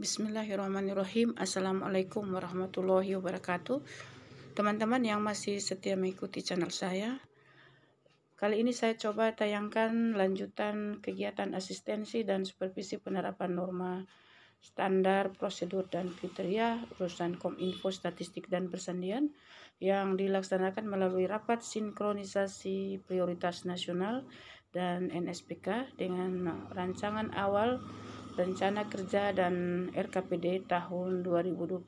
Bismillahirrahmanirrahim. Assalamualaikum warahmatullahi wabarakatuh. Teman-teman yang masih setia mengikuti channel saya, kali ini saya coba tayangkan lanjutan kegiatan asistensi dan supervisi penerapan norma standar, prosedur, dan kriteria urusan Kominfo Statistik dan Persandian yang dilaksanakan melalui rapat sinkronisasi prioritas nasional dan NSPK dengan rancangan awal Rencana Kerja dan RKPD tahun 2022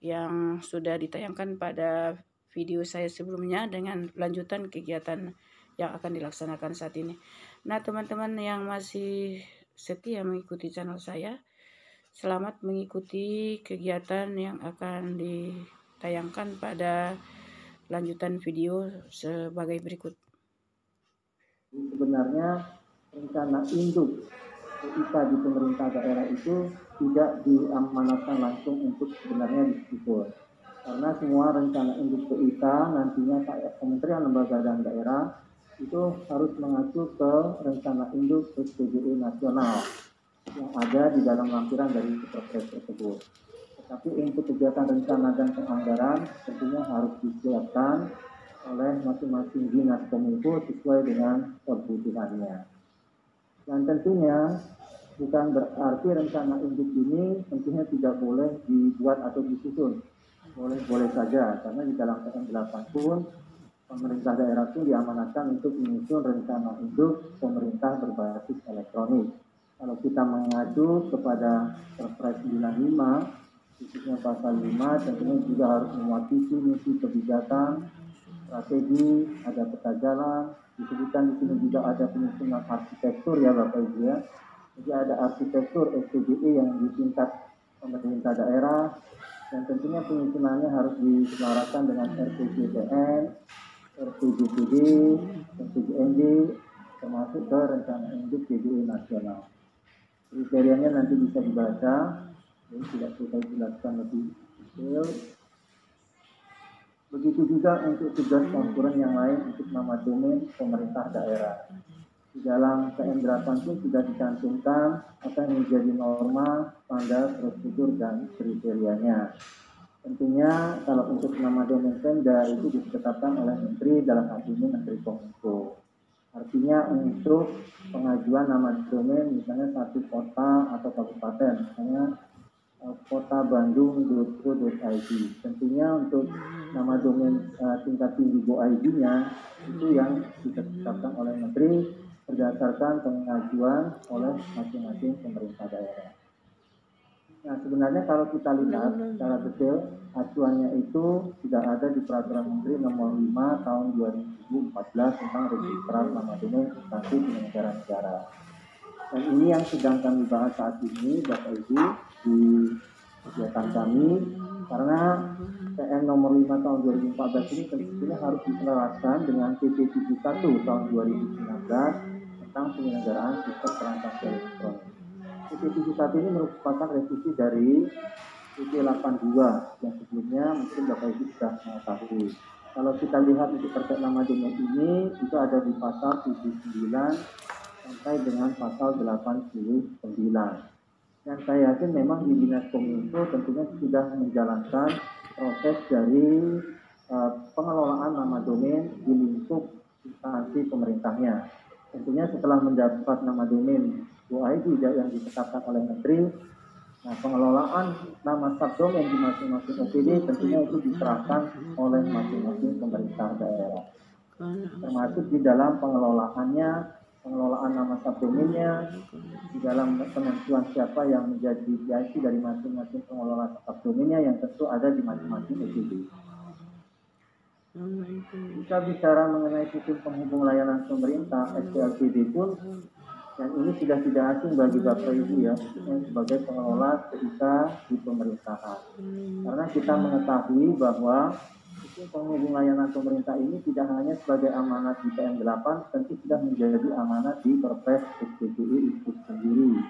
yang sudah ditayangkan pada video saya sebelumnya dengan lanjutan kegiatan yang akan dilaksanakan saat ini. Nah, teman-teman yang masih setia mengikuti channel saya, selamat mengikuti kegiatan yang akan ditayangkan pada lanjutan video sebagai berikut. Sebenarnya rencana induk PIK di pemerintah daerah itu tidak diamanatkan langsung untuk sebenarnya disusun. Karena semua rencana induk PIK nantinya Kementerian Lembaga dan Daerah itu harus mengacu ke rencana induk SPBE nasional yang ada di dalam lampiran dari Perpres tersebut. Tetapi untuk kegiatan rencana dan penganggaran tentunya harus disiapkan oleh masing-masing dinas Kominfo sesuai dengan kebutuhannya. Dan tentunya bukan berarti rencana induk ini tentunya tidak boleh dibuat atau disusun. Boleh saja, karena di dalam PM8 pun pemerintah daerah pun diamanatkan untuk menyusun rencana induk pemerintah berbasis elektronik. Kalau kita mengacu kepada Perpres 95, khususnya pasal 5, tentunya juga harus memuat misi kebijakan, strategi, ada peta jalan, disebutkan di sini juga ada penyusunan arsitektur ya Bapak Ibu ya. Jadi ada arsitektur SPBE yang di tingkat pemerintah daerah dan tentunya penyusunannya harus diselarakan dengan RPJMD, RPJPD, RPJMD, termasuk ke rencana induk PDE nasional. Kriterianya nanti bisa dibaca, jadi tidak perlu jelaskan lebih detail. Begitu juga untuk tugas campuran yang lain untuk nama domain pemerintah daerah. Di dalam PM8 pun sudah dicantumkan apa yang menjadi norma, standar, prosedur, dan kriterianya. Tentunya kalau untuk nama domain Pemda itu ditetapkan oleh Menteri dalam hal ini Menteri Kominfo. Artinya untuk pengajuan nama domain misalnya satu kota atau kabupaten, misalnya kota Bandung.co.id. Tentunya untuk nama domain tingkat tinggi .id-nya itu yang ditetapkan oleh Menteri berdasarkan pengajuan oleh masing-masing pemerintah daerah. Nah, sebenarnya kalau kita lihat secara detail, acuannya itu sudah ada di Peraturan Menteri Nomor 5 Tahun 2014 tentang registrar nama domain instansi penyelenggara negara. Dan ini yang sedang kami bahas saat ini, Bapak Ibu, di kegiatan kami, karena PM Nomor 5 Tahun 2014 ini tentunya harus diselaraskan dengan PP 71 Tahun 2019 tentang penyelenggaraan sistem transaksi elektronik. PP 71 ini merupakan revisi dari PP 82 yang sebelumnya mungkin Bapak Ibu sudah mengetahui. Kalau kita lihat untuk terkait nama domain ini, itu ada di pasal 79 sampai dengan pasal 89. Dan saya yakin memang di Dinas Kominfo tentunya sudah menjalankan proses dari pengelolaan nama domain di lingkup instansi pemerintahnya. Tentunya setelah mendapat nama domain .id yang ditetapkan oleh Menteri, nah pengelolaan nama subdomain di masing-masing OPD tentunya itu diserahkan oleh masing-masing pemerintah daerah. Termasuk di dalam pengelolaan nama subdomainnya, di dalam penentuan siapa yang menjadi PIC dari masing-masing pengelola subdomainnya yang tentu ada di masing-masing OPD. Jika bicara mengenai sistem penghubung layanan pemerintah SPLPD pun, dan ini sudah tidak asing bagi Bapak Ibu ya, sebagai pengelola PIK di pemerintahan. Karena kita mengetahui bahwa sistem penghubung layanan pemerintah ini tidak hanya sebagai amanat di PM8, tentu sudah menjadi amanat di Perpres SPBE itu sendiri.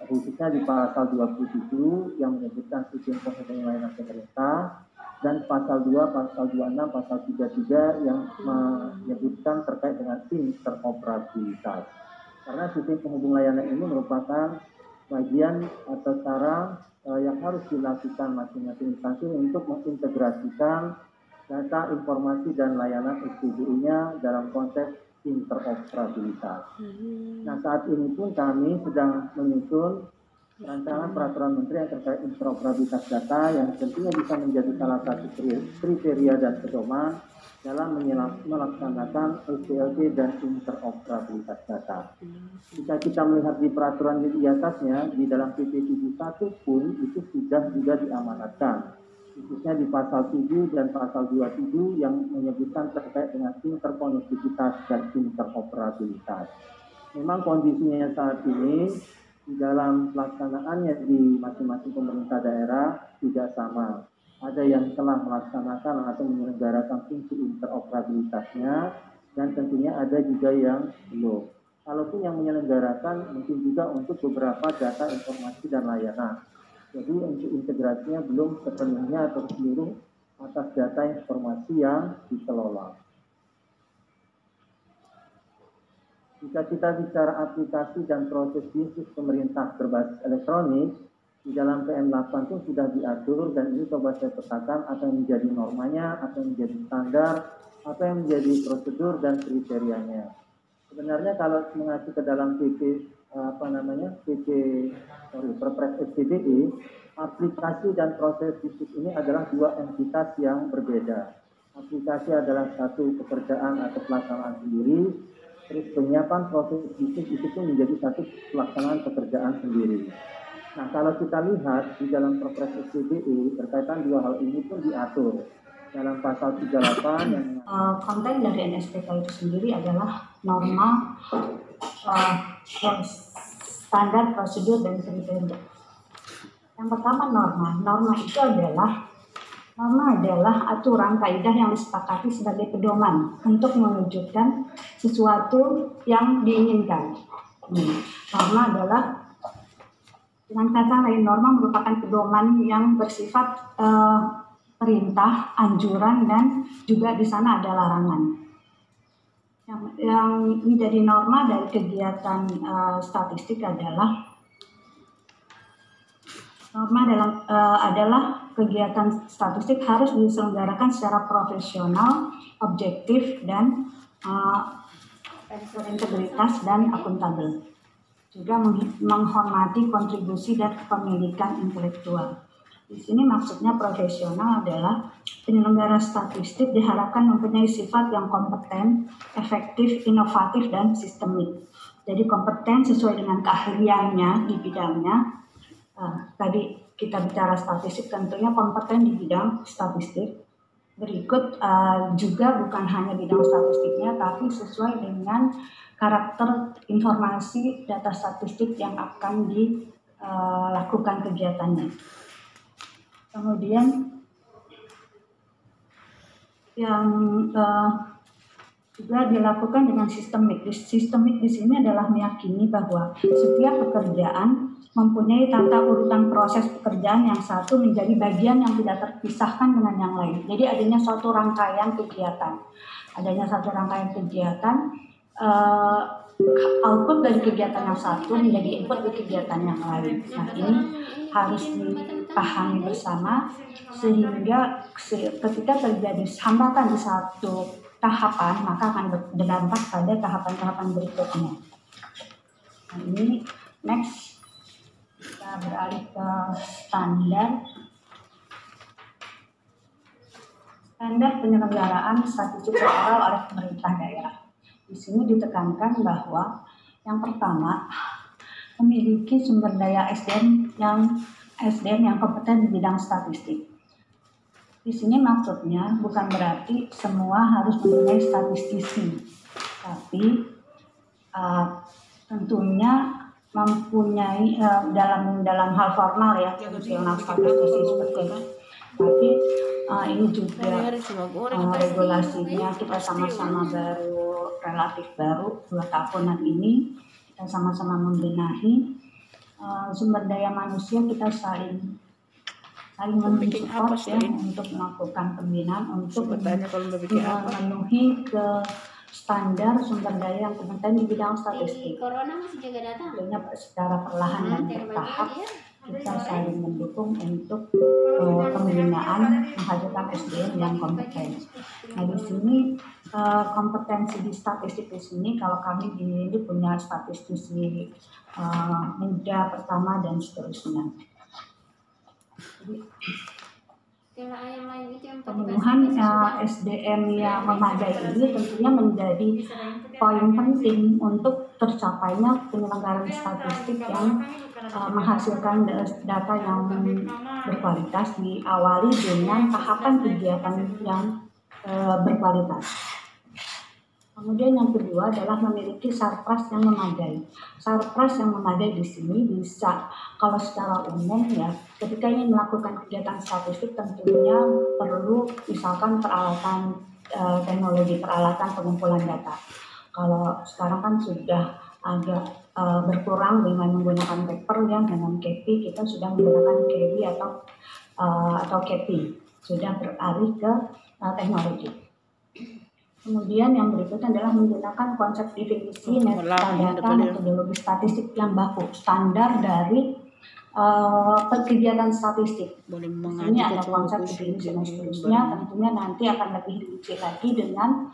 Khususnya di pasal 27 yang menyebutkan sistem penghubung layanan pemerintah, dan pasal 2, pasal 26, pasal 33 yang menyebutkan terkait dengan interoperabilitas. Karena sistem penghubung layanan ini merupakan bagian atau cara yang harus dilakukan masing-masing instansi untuk mengintegrasikan data, informasi, dan layanan SPBU-nya dalam konteks interoperabilitas. Nah, saat ini pun kami sedang menyusun rancangan peraturan menteri yang terkait interoperabilitas data yang tentunya bisa menjadi salah satu kriteria dan pedoman dalam melaksanakan SDLT dan interoperabilitas data. Jika kita melihat di peraturan di atasnya, di dalam PP 71 pun itu sudah juga diamanatkan, khususnya di pasal 7 dan pasal 27 yang menyebutkan terkait dengan interkonektivitas dan interoperabilitas. Memang kondisinya saat ini di dalam pelaksanaannya di masing-masing pemerintah daerah tidak sama. Ada yang telah melaksanakan atau menyelenggarakan fungsi interoperabilitasnya, dan tentunya ada juga yang belum. Kalaupun yang menyelenggarakan mungkin juga untuk beberapa data, informasi, dan layanan. Jadi untuk integrasinya belum sepenuhnya atau seluruh atas data informasi yang dikelola. Jika kita bicara aplikasi dan proses bisnis pemerintah berbasis elektronik, di dalam PM8 pun sudah diatur, dan ini coba saya petakan apa yang menjadi normanya, apa yang menjadi standar, apa yang menjadi prosedur dan kriterianya. Sebenarnya kalau mengacu ke dalam Perpres SPBE, aplikasi dan proses bisnis ini adalah dua entitas yang berbeda. Aplikasi adalah satu pekerjaan atau pelaksanaan sendiri, terus penyiapan proses bisnis itu pun menjadi satu pelaksanaan pekerjaan sendiri. Nah, kalau kita lihat di dalam Perpres SPBE berkaitan dua hal ini pun diatur dalam pasal 38 yang konten dari NSPK itu sendiri adalah norma, standar, prosedur, dan kriteria. Yang pertama norma itu adalah aturan kaidah yang disepakati sebagai pedoman untuk mewujudkan sesuatu yang diinginkan. Norma adalah, dengan kata lain, norma merupakan pedoman yang bersifat perintah, anjuran, dan juga di sana ada larangan. Yang menjadi norma dari kegiatan statistik adalah adalah kegiatan statistik harus diselenggarakan secara profesional, objektif, dan berintegritas dan akuntabel. Juga menghormati kontribusi dan kepemilikan intelektual. Di sini maksudnya profesional adalah penyelenggara statistik diharapkan mempunyai sifat yang kompeten, efektif, inovatif, dan sistemik. Jadi kompeten sesuai dengan keahliannya di bidangnya. Tadi kita bicara statistik, tentunya kompeten di bidang statistik. Berikut juga bukan hanya bidang statistiknya, tapi sesuai dengan karakter informasi data statistik yang akan dilakukan kegiatannya. Kemudian yang juga dilakukan dengan sistemik. Sistemik di sini adalah meyakini bahwa setiap pekerjaan mempunyai tata urutan proses pekerjaan yang satu menjadi bagian yang tidak terpisahkan dengan yang lain. Jadi adanya suatu rangkaian kegiatan. Output dari kegiatan yang satu menjadi input di kegiatan yang lain. Nah, ini harus dipahami bersama sehingga ketika terjadi hambatan di satu tahapan, maka akan berdampak pada tahapan-tahapan berikutnya. Nah, ini next kita beralih ke standar penyelenggaraan statistik sektoral oleh pemerintah daerah. Di sini ditekankan bahwa yang pertama, memiliki sumber daya SDM yang kompeten di bidang statistik. Di sini maksudnya bukan berarti semua harus mempunyai statistisi, tapi tentunya mempunyai dalam hal formal ya, fungsional statistisi seperti itu. Tapi ini juga regulasinya kita sama-sama relatif baru 2 tahunan ini, kita sama-sama membenahi sumber daya manusia, kita saling mensupport ya untuk melakukan pembinaan untuk memenuhi standar sumber daya yang kompeten di bidang statistik. Corona masih jaga data. Tentunya secara perlahan dan bertahap kita saling mendukung untuk pembinaan menghadirkan SDM yang kompeten. Nah di sini kompetensi di statistik di sini kalau kami di ini punya statistisi muda pertama dan seterusnya. Jadi, pemenuhan SDM yang memadai ini tentunya menjadi poin penting untuk tercapainya penyelenggaraan statistik yang menghasilkan data yang berkualitas, diawali dengan tahapan kegiatan yang berkualitas. Kemudian yang kedua adalah memiliki sarpras yang memadai. Sarpras yang memadai di sini bisa, kalau secara umum ya, ketika ingin melakukan kegiatan statistik tentunya perlu misalkan peralatan teknologi, peralatan pengumpulan data. Kalau sekarang kan sudah agak berkurang dengan menggunakan paper ya, dengan KP kita sudah menggunakan KW atau KP, sudah beralih ke teknologi. Kemudian yang berikutnya adalah menggunakan konsep definisi metadata metodologi statistik yang baku, standar dari kegiatan statistik. Ini ada konsep definisi dan seterusnya, tentunya nanti akan lebih diuji lagi dengan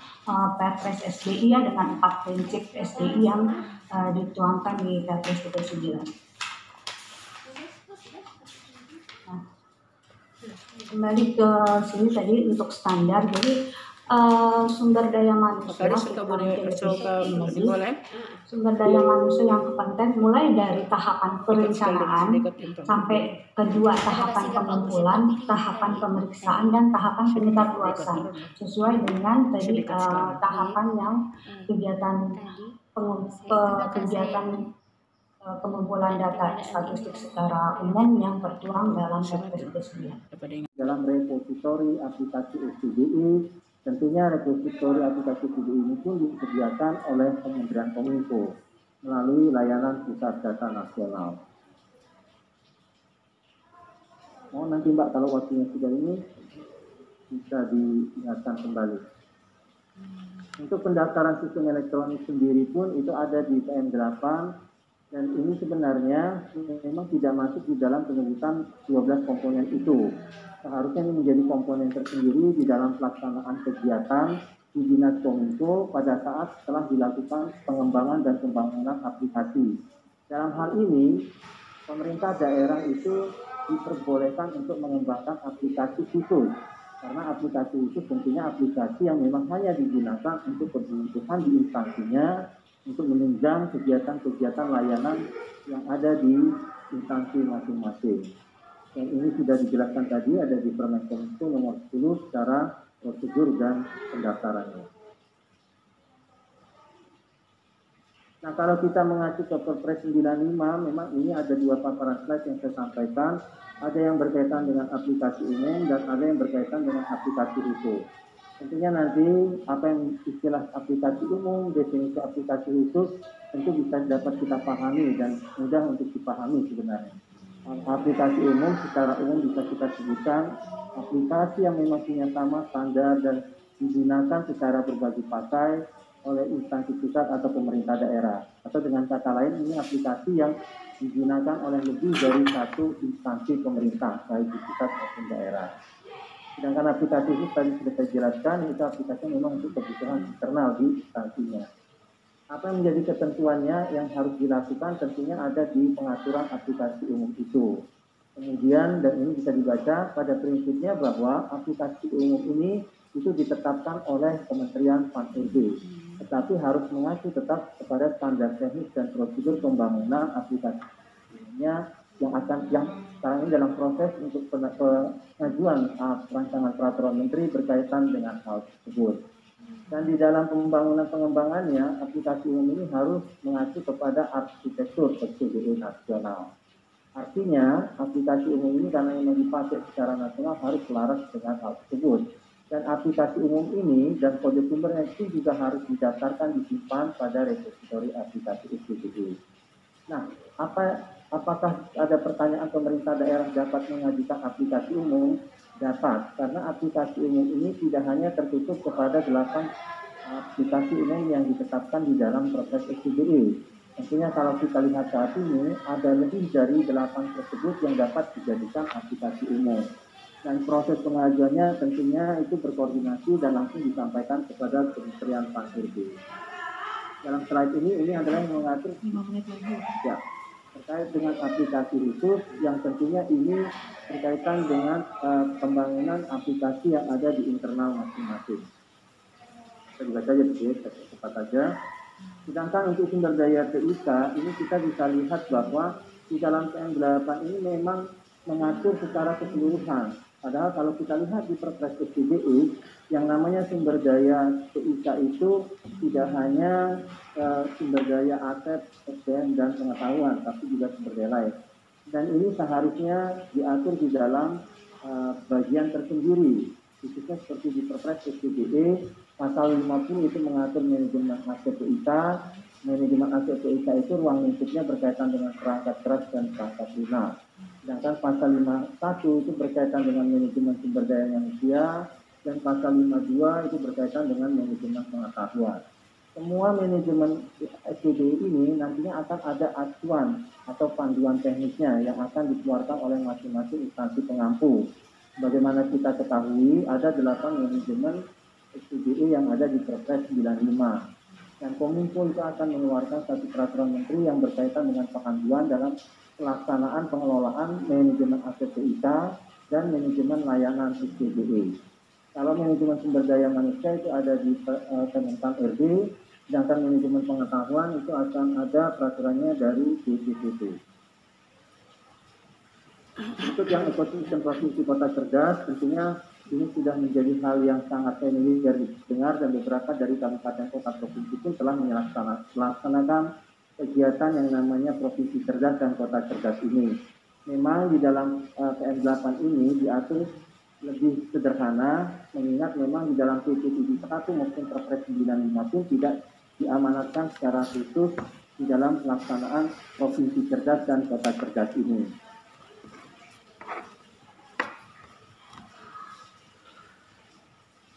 Perpres SDI ya, dengan 4 prinsip SDI yang dituangkan di Perpres 39. Nah, kembali ke sini tadi untuk standar, jadi sumber daya manusia sumber daya manusia yang kompeten mulai dari tahapan perencanaan sampai kedua tahapan pengumpulan, tahapan pemeriksaan dan tahapan penyebarluasan sesuai dengan tadi tahapan yang kegiatan pengumpulan data statistik secara umum yang tertuang dalam Perpres 39. Dalam repositori aplikasi SDGI, tentunya repositori aplikasi SDGI ini pun disediakan oleh Kementerian Kominfo melalui layanan Pusat Data Nasional. Nanti Mbak kalau waktunya sudah ini bisa diingatkan kembali. Untuk pendaftaran sistem elektronik sendiri pun itu ada di PM8 dan ini sebenarnya memang tidak masuk di dalam penyebutan 12 komponen itu. Seharusnya ini menjadi komponen tersendiri di dalam pelaksanaan kegiatan di Dinas Kominfo pada saat setelah dilakukan pengembangan dan pembangunan aplikasi. Dalam hal ini, pemerintah daerah itu diperbolehkan untuk mengembangkan aplikasi khusus. Karena aplikasi khusus tentunya aplikasi yang memang hanya digunakan untuk kebutuhan di instansinya untuk menunjang kegiatan-kegiatan layanan yang ada di instansi masing-masing. Dan ini sudah dijelaskan tadi ada di Permen Kominfo nomor 10 secara prosedur dan pendaftarannya. Nah kalau kita mengacu ke Perpres 95 memang ini ada 2 paparan slide yang saya sampaikan. Ada yang berkaitan dengan aplikasi umum dan ada yang berkaitan dengan aplikasi khusus. Tentunya nanti apa yang istilah aplikasi umum, definisi aplikasi khusus tentu bisa dapat kita pahami dan mudah untuk dipahami sebenarnya. Aplikasi umum secara umum bisa kita sebutkan aplikasi yang memang punya sama standar dan digunakan secara berbagi pakai oleh instansi pusat atau pemerintah daerah. Atau dengan kata lain ini aplikasi yang digunakan oleh lebih dari satu instansi pemerintah baik di pusat maupun daerah. Sedangkan aplikasi itu tadi sudah saya jelaskan itu aplikasi memang untuk kebutuhan internal di instansinya. Apa yang menjadi ketentuannya yang harus dilakukan tentunya ada di pengaturan aplikasi umum itu. Kemudian dan ini bisa dibaca pada prinsipnya bahwa aplikasi umum ini itu ditetapkan oleh Kementerian PAN-RB. Tetapi harus mengacu tetap kepada standar teknis dan prosedur pembangunan aplikasi umumnya yang sekarang ini dalam proses untuk pengajuan rancangan peraturan menteri berkaitan dengan hal tersebut. Dan di dalam pembangunan pengembangannya, aplikasi umum ini harus mengacu kepada arsitektur SDGI nasional. Artinya, aplikasi umum ini karena memang dipakai secara nasional harus selaras dengan hal tersebut. Dan aplikasi umum ini dan kode sumbernya itu juga harus didaftarkan disimpan pada repositori aplikasi SDGI. Nah, apakah ada pertanyaan pemerintah daerah dapat mengajukan aplikasi umum? Dapat, karena aplikasi umum ini tidak hanya tertutup kepada 8 aplikasi ini yang ditetapkan di dalam proses SPDE. Tentunya kalau kita lihat saat ini ada lebih dari 8 tersebut yang dapat dijadikan aplikasi umum. Dan proses pengajuannya tentunya itu berkoordinasi dan langsung disampaikan kepada Kementerian Pan-RB. Dalam slide ini adalah yang mengatur 5 menit lagi. Ya, terkait dengan aplikasi khusus yang tentunya ini berkaitan dengan pembangunan aplikasi yang ada di internal masing-masing. Kita juga saja cepat saja. Sedangkan untuk sumber daya TIK ini kita bisa lihat bahwa di dalam PM8 ini memang mengatur secara keseluruhan. Padahal kalau kita lihat di Perpres SPDE, yang namanya sumber daya TIK itu tidak hanya sumber daya aset, SDM, dan pengetahuan, tapi juga sumber daya lain. Dan ini seharusnya diatur di dalam bagian tersendiri, khususnya seperti di Perpres SPDE, pasal 50 itu mengatur manajemen aset TIK. Manajemen aset TIK itu ruang lingkupnya berkaitan dengan perangkat keras dan perangkat lunak. Sedangkan pasal 51 itu berkaitan dengan manajemen sumber daya manusia, dan pasal 52 itu berkaitan dengan manajemen pengetahuan. Semua manajemen SPDE ini nantinya akan ada acuan atau panduan teknisnya yang akan dikeluarkan oleh masing-masing instansi pengampu. Bagaimana kita ketahui ada 8 manajemen SPDE yang ada di Perpres 95. Dan Kominfo itu akan mengeluarkan satu peraturan menteri yang berkaitan dengan panduan dalam pelaksanaan pengelolaan manajemen aset TIK dan manajemen layanan SPDE. Kalau manajemen sumber daya manusia itu ada di Kemenpan RB, sedangkan manajemen pengetahuan itu akan ada peraturannya dari BPPT. Untuk yang ekosistem provinsi kota cerdas, tentunya ini sudah menjadi hal yang sangat familiar didengar, dan beberapa dari kabupaten kota provinsi pun telah melaksanakan kegiatan yang namanya provinsi cerdas dan kota cerdas ini. Memang di dalam PM8 ini diatur lebih sederhana, mengingat memang di dalam PP 71 maupun Perpres 95 pun tidak diamanatkan secara khusus di dalam pelaksanaan provinsi cerdas dan kota cerdas ini.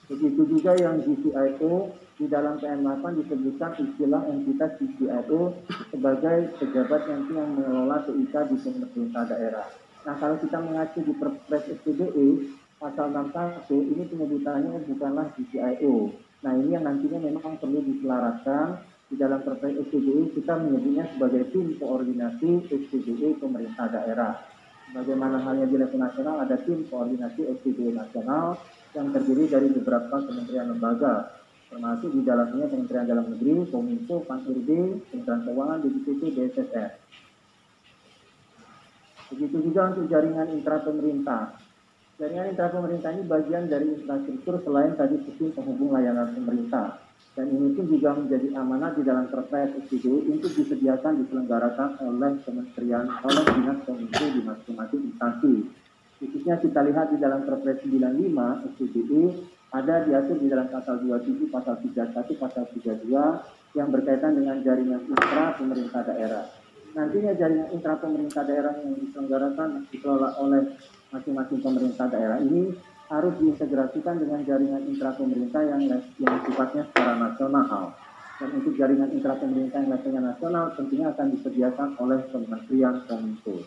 Begitu juga yang GCIO, di dalam PM8 disebutkan istilah entitas GCIO sebagai pejabat yang mengelola TIK di pemerintah daerah. Nah, kalau kita mengacu di Perpres SPDE pasal 61 ini penyebutannya bukanlah GCIO. Nah, ini yang nantinya memang perlu diselaraskan. Di dalam Perpres SPDE kita menyebutnya sebagai tim koordinasi SPDE pemerintah daerah. Bagaimana halnya di level nasional ada tim koordinasi SPDE nasional yang terdiri dari beberapa kementerian lembaga, termasuk di dalamnya Kementerian Dalam Negeri, Kominfo, Pan-RB, Kementerian Keuangan, BPPT, BSSN. Begitu juga untuk jaringan intra pemerintah. Jaringan intra pemerintah ini bagian dari infrastruktur selain tadi sistem penghubung layanan pemerintah. Dan ini pun juga menjadi amanat di dalam Perpres SPDE untuk disediakan diselenggarakan oleh dinas kominfo di masing-masing instansi. Khususnya kita lihat di dalam Perpres 95 SPDE ada diatur di dalam pasal 27, pasal 31, pasal 32 yang berkaitan dengan jaringan intra pemerintah daerah. Nantinya jaringan intra pemerintah daerah yang diselenggarakan dikelola oleh masing-masing pemerintah daerah ini harus diintegrasikan dengan jaringan intra pemerintah yang sifatnya secara nasional. Dan untuk jaringan intra pemerintah yang levelnya nasional tentunya akan disediakan oleh Kementerian Kominfo.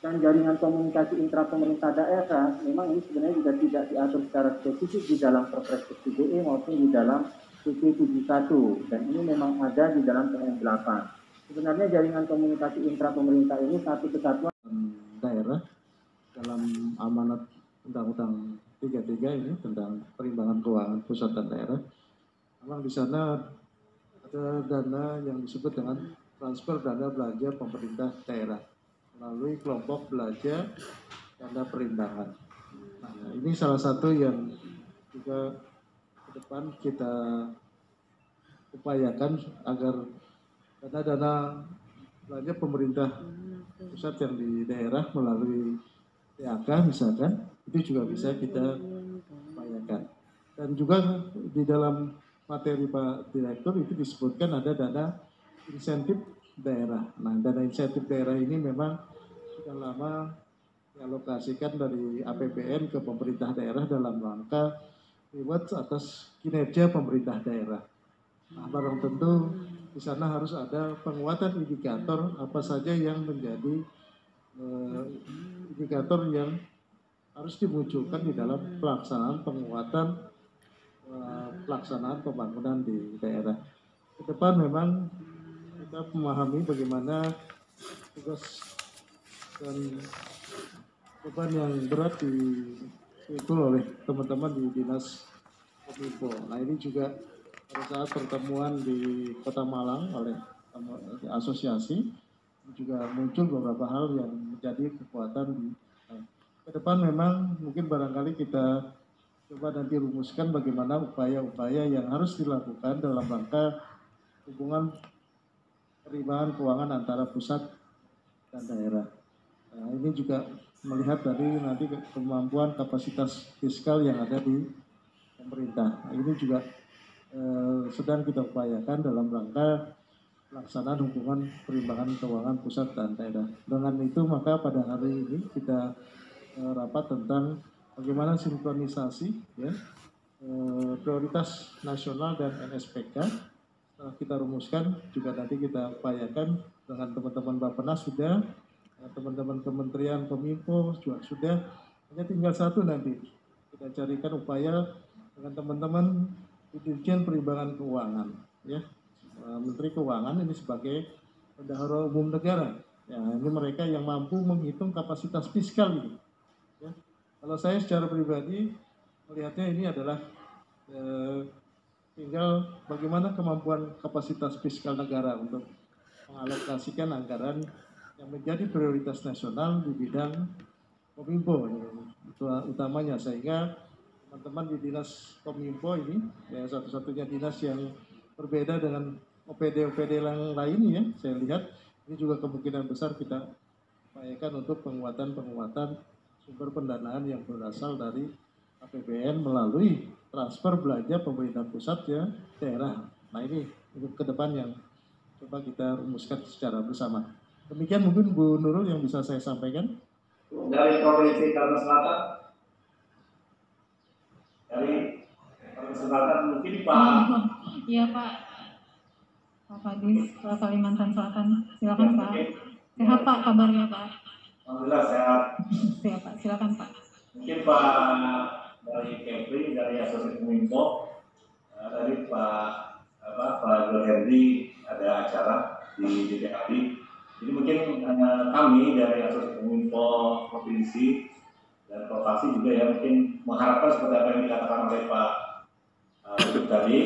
Dan jaringan komunikasi intra pemerintah daerah memang ini sebenarnya juga tidak diatur secara spesifik di dalam Perpres SPDE maupun di dalam PP 71, dan ini memang ada di dalam PM8. Sebenarnya jaringan komunikasi intra pemerintah ini satu kesatuan daerah dalam amanat Undang-Undang 33 ini tentang perimbangan keuangan pusat dan daerah. Memang di sana ada dana yang disebut dengan transfer dana belanja pemerintah daerah melalui kelompok belanja dana perimbangan. Nah, ini salah satu yang juga ke depan kita upayakan agar dana-dana belanja pemerintah pusat yang di daerah melalui PAK misalkan, itu juga bisa kita upayakan. Dan juga di dalam materi Pak Direktur itu disebutkan ada dana insentif daerah. Nah, dana insentif daerah ini memang sudah lama dialokasikan dari APBN ke pemerintah daerah dalam rangka reward atas kinerja pemerintah daerah. Nah, barang tentu di sana harus ada penguatan indikator apa saja yang menjadi indikator yang harus dimunculkan di dalam pelaksanaan penguatan pelaksanaan pembangunan di daerah. Ke depan memang kita memahami bagaimana tugas dan beban yang berat dipikul oleh teman-teman di Dinas Kominfo. Nah, ini juga pada saat pertemuan di Kota Malang oleh asosiasi juga muncul beberapa hal yang menjadi kekuatan di ke depan. Memang mungkin barangkali kita coba nanti rumuskan bagaimana upaya-upaya yang harus dilakukan dalam rangka hubungan perimbangan keuangan antara pusat dan daerah. Nah, ini juga melihat dari nanti kemampuan kapasitas fiskal yang ada di pemerintah. Nah, ini juga sedang kita upayakan dalam rangka pelaksanaan hubungan perimbangan keuangan pusat dan daerah. Dengan itu maka pada hari ini kita rapat tentang bagaimana sinkronisasi ya, prioritas nasional dan NSPK. Setelah kita rumuskan juga nanti kita upayakan dengan teman-teman Bappenas sudah, teman-teman Kementerian Kominfo juga sudah, hanya tinggal satu nanti kita carikan upaya dengan teman-teman Dirjen Perimbangan Keuangan ya, Menteri Keuangan ini sebagai bendahara umum negara ya, ini mereka yang mampu menghitung kapasitas fiskal ini ya. Kalau saya secara pribadi melihatnya ini adalah tinggal bagaimana kemampuan kapasitas fiskal negara untuk mengalokasikan anggaran yang menjadi prioritas nasional di bidang Kominfo utamanya, sehingga teman-teman di Dinas Kominfo ini ya satu-satunya dinas yang berbeda dengan OPD-OPD yang lain ya, saya lihat ini juga kemungkinan besar kita upayakan untuk penguatan sumber pendanaan yang berasal dari APBN melalui transfer belanja pemerintah pusat ya daerah. Nah, ini untuk ke depan yang coba kita rumuskan secara bersama. Demikian mungkin Bu Nurul yang bisa saya sampaikan. Dari Provinsi Kalimantan Selatan, mungkin Pak. Iya Pak. Pak Fadis, Kalimantan Selatan. Silakan Pak. Sehat Pak kabarnya Pak? Alhamdulillah sehat. Siap Pak, silakan Pak. Mungkin Pak dari Kepri, dari Asosiasi Kominfo, dari Pak Henry ada acara di DPRD. Jadi mungkin kami dari Asosiasi Kominfo Provinsi dan Provinsi juga ya mungkin mengharapkan seperti apa yang dikatakan oleh Pak tadi,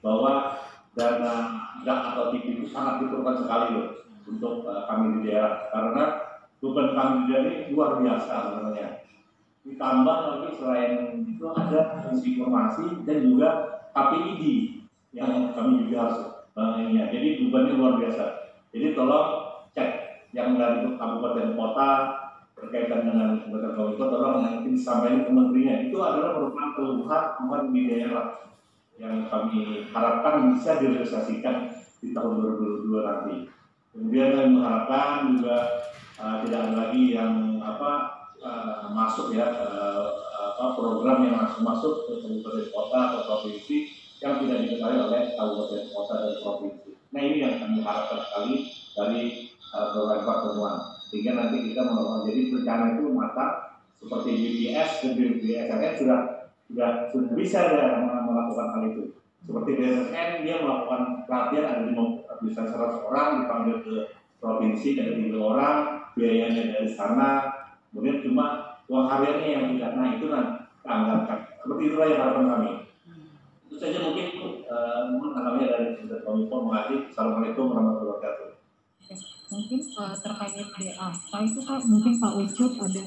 bahwa dana GAK atau TV itu sangat diperlukan sekali loh untuk kami di daerah, karena beban kami di daerah ini luar biasa sebenarnya. Ditambah lagi selain itu ada fungsi informasi dan juga KPID yang kami juga harus jadi bebannya luar biasa. Jadi tolong cek yang dari kabupaten kota berkaitan dengan kabupaten kota, tolong nanti disampaikan ke menterinya. Itu adalah merupakan keluhan di daerah yang kami harapkan bisa direalisasikan di tahun 2022 nanti. Kemudian kami mengharapkan juga tidak ada lagi yang masuk ya program yang langsung masuk ke kabupaten kota atau provinsi yang tidak diketahui oleh kabupaten kota dan provinsi. Nah, ini yang kami harapkan sekali dari beberapa pertemuan, sehingga nanti kita melakukan jadi rencana itu matang seperti BPS dan BPSN sudah bisa melakukan hal itu. Seperti BSSN dia melakukan pelatihan ada 100 orang dipanggil ke provinsi dari 3 orang, biayanya dari sana. Kemudian cuma uang hariannya yang tidak, nah itu nanti anggarkan. Seperti itulah yang harapan kami. Itu saja mungkin tanggapannya dari Kominfo. Mengasih. Assalamualaikum warahmatullahi wabarakatuh. Mungkin terkait DA, itu Pak, mungkin Pak Ucup ada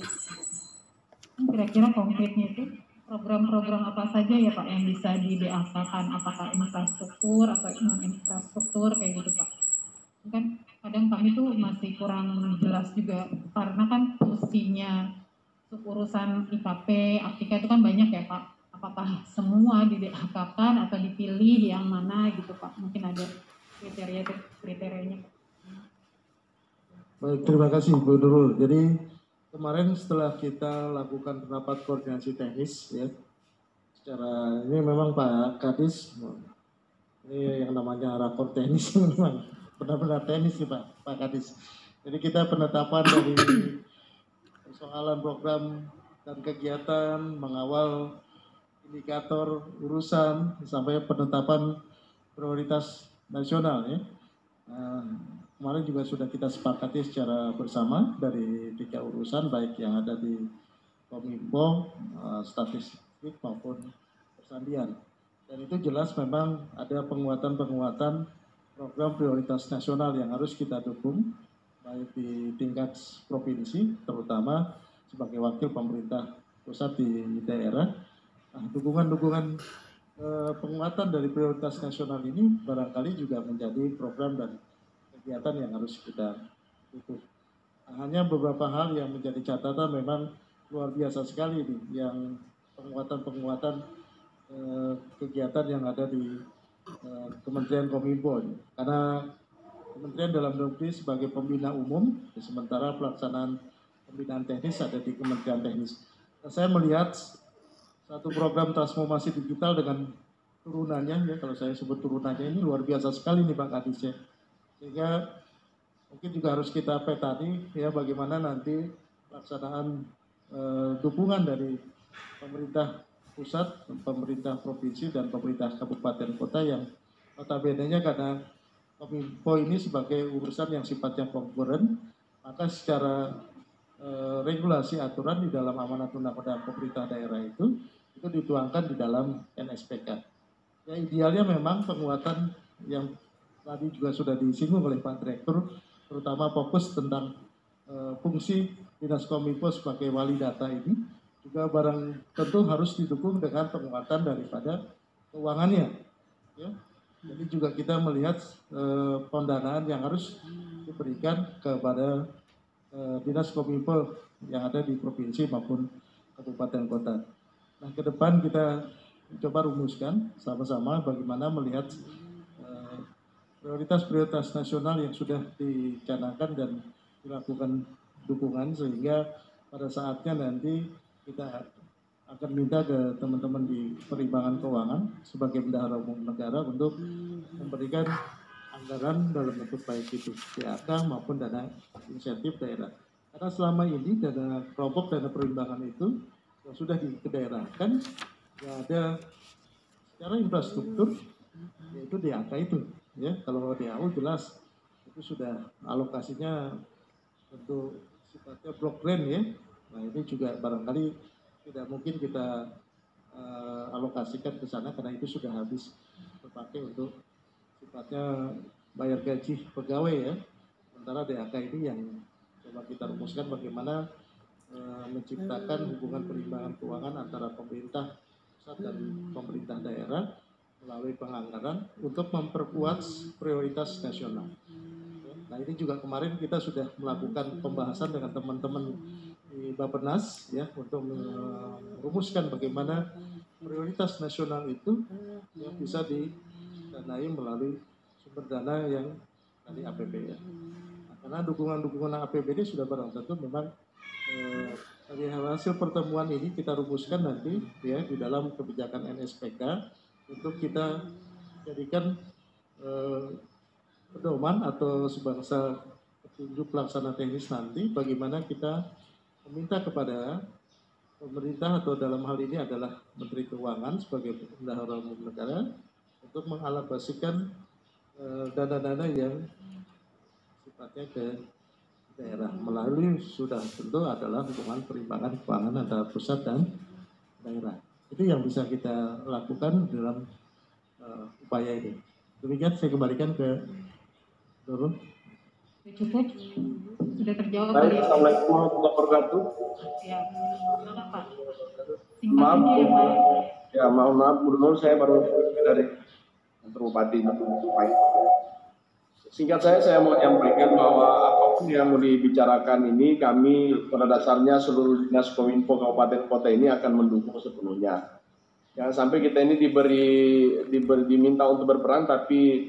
kira-kira konkretnya itu program-program apa saja ya Pak yang bisa di DA-kan, apakah infrastruktur atau non-infrastruktur kayak gitu Pak. Kan kadang kami tuh masih kurang jelas juga karena kan fungsinya urusan IKP, Aptika itu kan banyak ya Pak. Apakah semua di DA-kan atau dipilih yang mana gitu Pak? Mungkin ada kriterianya. Baik, terima kasih Bu Nurul. Jadi kemarin setelah kita lakukan rapat koordinasi teknis ya, secara ini memang Pak Kadis, ini yang namanya rakor teknis memang benar-benar teknis sih Pak Kadis. Jadi kita penetapan dari persoalan program dan kegiatan, mengawal indikator urusan sampai penetapan prioritas nasional ya. Kemarin juga sudah kita sepakati secara bersama dari 3 urusan baik yang ada di Kominfo, statistik maupun persandian. Dan itu jelas memang ada penguatan-penguatan program prioritas nasional yang harus kita dukung baik di tingkat provinsi terutama sebagai wakil pemerintah pusat di daerah. Dukungan-dukungan penguatan dari prioritas nasional ini barangkali juga menjadi program dan kegiatan yang harus kita dukung. Hanya beberapa hal yang menjadi catatan memang luar biasa sekali nih, yang penguatan-penguatan kegiatan yang ada di Kementerian Kominfo. Karena Kementerian Dalam Negeri sebagai pembina umum, sementara pelaksanaan pembinaan teknis ada di Kementerian Teknis. Nah, saya melihat satu program transformasi digital dengan turunannya, ya kalau saya sebut turunannya ini luar biasa sekali nih Pak Kadis ya. Sehingga mungkin juga harus kita petani ya bagaimana nanti pelaksanaan dukungan dari pemerintah pusat, pemerintah provinsi dan pemerintah kabupaten kota yang notabene-nya karena Kominfo ini sebagai urusan yang sifatnya konkuren, maka secara regulasi aturan di dalam amanat undang-undang pemerintah daerah itu dituangkan di dalam NSPK. Ya idealnya memang penguatan yang tadi juga sudah disinggung oleh Pak Direktur, terutama fokus tentang fungsi Dinas Kominfo sebagai wali data ini juga barang tentu harus didukung dengan penguatan daripada keuangannya. Ya. Jadi juga kita melihat pendanaan yang harus diberikan kepada Dinas Kominfo yang ada di provinsi maupun kabupaten kota. Nah, ke depan kita coba rumuskan sama-sama bagaimana melihat prioritas-prioritas nasional yang sudah dicanangkan dan dilakukan dukungan sehingga pada saatnya nanti kita akan minta ke teman-teman di perimbangan keuangan sebagai bendahara umum negara untuk memberikan anggaran dalam bentuk baik itu PAK maupun dana insentif daerah. Karena selama ini dana kelompok dana perimbangan itu yang sudah dikedaerahkan ya ada secara infrastruktur yaitu DAK itu ya. Kalau DAU jelas itu sudah alokasinya untuk sifatnya blok grant ya. Nah ini juga barangkali tidak mungkin kita alokasikan ke sana karena itu sudah habis terpakai untuk sifatnya bayar gaji pegawai ya. Sementara DAK ini yang coba kita rumuskan bagaimana menciptakan hubungan perimbangan keuangan antara pemerintah pusat dan pemerintah daerah melalui penganggaran untuk memperkuat prioritas nasional. Nah ini juga kemarin kita sudah melakukan pembahasan dengan teman-teman di Bappenas ya untuk merumuskan bagaimana prioritas nasional itu yang bisa didanai melalui sumber dana yang dari APBD. Nah, karena dukungan-dukungan APBD sudah barang tentu memang dari hasil pertemuan ini kita rumuskan nanti ya di dalam kebijakan NSPK untuk kita jadikan pedoman atau sebangsa petunjuk pelaksana teknis nanti bagaimana kita meminta kepada pemerintah atau dalam hal ini adalah Menteri Keuangan sebagai bendahara umum negara untuk mengalokasikan dana-dana yang sifatnya ke daerah melalui sudah tentu adalah hubungan perimbangan keuangan antara pusat dan daerah. Itu yang bisa kita lakukan dalam upaya ini. Demikian saya kembalikan ke Nurul. Cukup sudah terjawab. Baik, Assalamualaikum warahmatullahi wabarakatuh. Ya, Pak. Maaf, Singkatnya ya Pak. ya maaf, Nurul saya baru dari kantor Bupati. Singkat saya mau menyampaikan bahwa apapun yang mau dibicarakan ini kami pada dasarnya seluruh Dinas Kominfo Kabupaten Kota ini akan mendukung sepenuhnya. Jangan sampai kita ini diminta untuk berperan tapi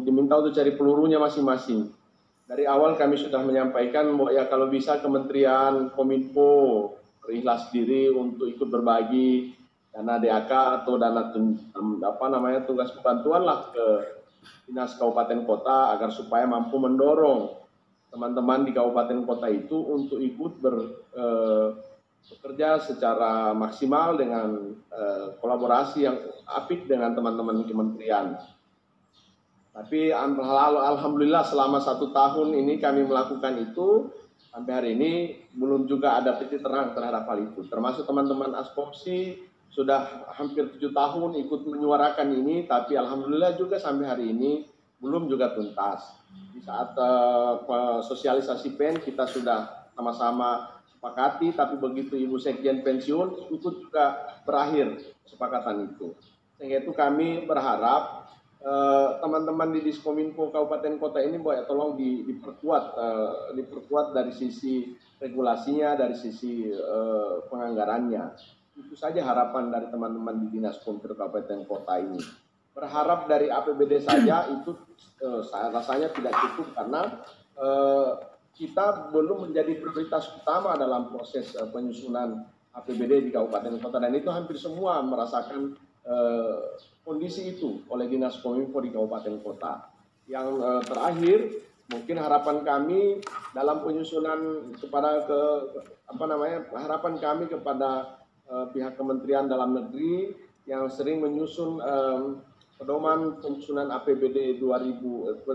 diminta untuk cari pelurunya masing-masing. Dari awal kami sudah menyampaikan bahwa ya kalau bisa Kementerian Kominfo berikhlas diri untuk ikut berbagi dana DAK atau dana tugas pembantuan lah ke dinas kabupaten kota agar supaya mampu mendorong teman-teman di kabupaten kota itu untuk ikut bekerja secara maksimal dengan kolaborasi yang apik dengan teman-teman kementerian. Tapi alhamdulillah selama 1 tahun ini kami melakukan itu, sampai hari ini belum juga ada titik terang terhadap hal itu. Termasuk teman-teman Aspopsi sudah hampir 7 tahun ikut menyuarakan ini, tapi alhamdulillah juga sampai hari ini belum juga tuntas. Di saat sosialisasi PEN kita sudah sama-sama sepakati, tapi begitu Ibu Sekjen pensiun ikut juga berakhir kesepakatan itu. Sehingga itu kami berharap teman-teman di Diskominfo Kabupaten Kota ini tolong diperkuat dari sisi regulasinya, dari sisi penganggarannya. Itu saja harapan dari teman-teman di Dinas Kominfo Kabupaten Kota ini. Berharap dari APBD saja itu rasanya tidak cukup karena kita belum menjadi prioritas utama dalam proses penyusunan APBD di Kabupaten Kota, dan itu hampir semua merasakan kondisi itu oleh Dinas Kominfo di Kabupaten Kota. Yang terakhir, mungkin harapan kami dalam penyusunan harapan kami kepada pihak Kementerian Dalam Negeri yang sering menyusun pedoman penyusunan APBD